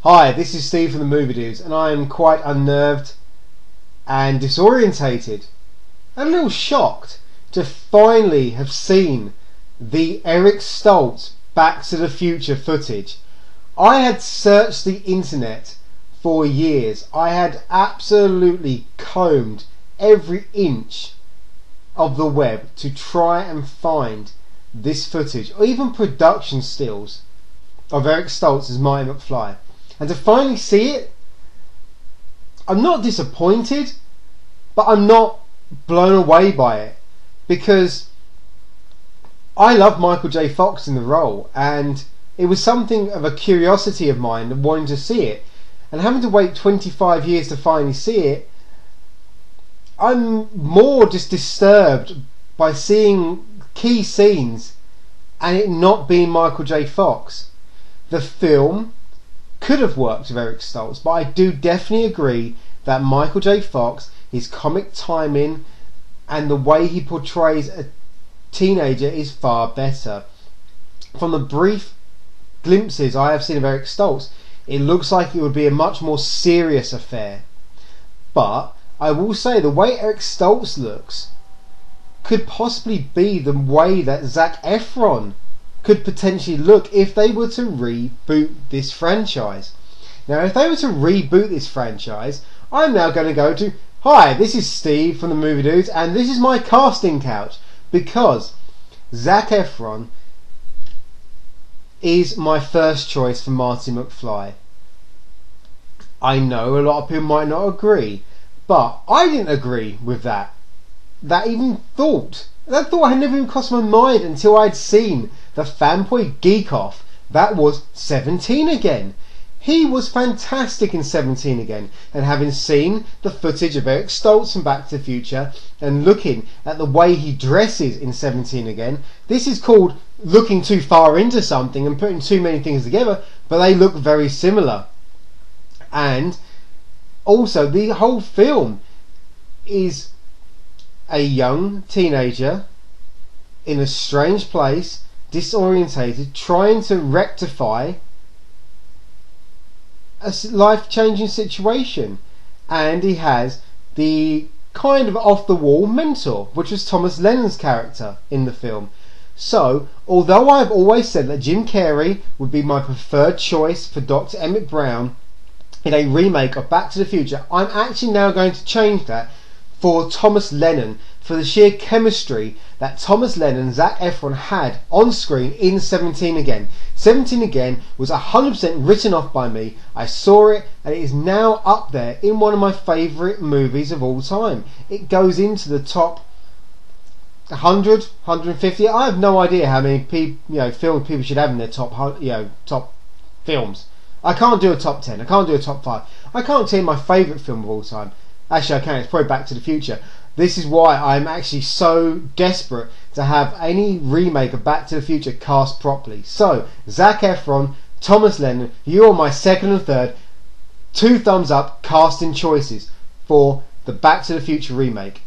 Hi, this is Steve from the Movie Dudes, and I am quite unnerved and disorientated and a little shocked to finally have seen the Eric Stoltz Back to the Future footage. I had searched the internet for years. I had absolutely combed every inch of the web to try and find this footage, or even production stills of Eric Stoltz as Marty McFly. And to finally see it, I'm not disappointed, but I'm not blown away by it, because I love Michael J. Fox in the role, and it was something of a curiosity of mine of wanting to see it, and having to wait 25 years to finally see it, I'm more just disturbed by seeing key scenes and it not being Michael J. Fox. The film could have worked with Eric Stoltz, but I do definitely agree that Michael J. Fox, his comic timing and the way he portrays a teenager is far better. From the brief glimpses I have seen of Eric Stoltz, it looks like it would be a much more serious affair. But I will say the way Eric Stoltz looks could possibly be the way that Zac Efron could potentially look if they were to reboot this franchise. Now, if they were to reboot this franchise, I'm now going to go to, hi, this is Steve from the Movie Dudes, and this is my casting couch, because Zac Efron is my first choice for Marty McFly. I know a lot of people might not agree, but I didn't agree with that. That thought had never even crossed my mind until I'd seen the fanboy geek off that was 17 Again. He was fantastic in 17 Again, and having seen the footage of Eric Stoltz from Back to the Future and looking at the way he dresses in 17 Again, this is called looking too far into something and putting too many things together, but they look very similar. And also the whole film is a young teenager in a strange place, disorientated, trying to rectify a life-changing situation, and he has the kind of off-the-wall mentor, which was Thomas Lennon's character in the film. So, although I've always said that Jim Carrey would be my preferred choice for Dr. Emmett Brown in a remake of Back to the Future, I'm actually now going to change that for Thomas Lennon, for the sheer chemistry that Thomas Lennon and Zac Efron had on screen in 17 Again. 17 Again was 100% written off by me. I saw it, and it is now up there in one of my favourite movies of all time. It goes into the top 100, 150. I have no idea how many film people should have in their top films. I can't do a top 10. I can't do a top 5. I can't tell you my favourite film of all time. Actually, I can. It's probably Back to the Future. This is why I'm actually so desperate to have any remake of Back to the Future cast properly. So, Zac Efron, Thomas Lennon, you are my second and third. 2 thumbs up casting choices for the Back to the Future remake.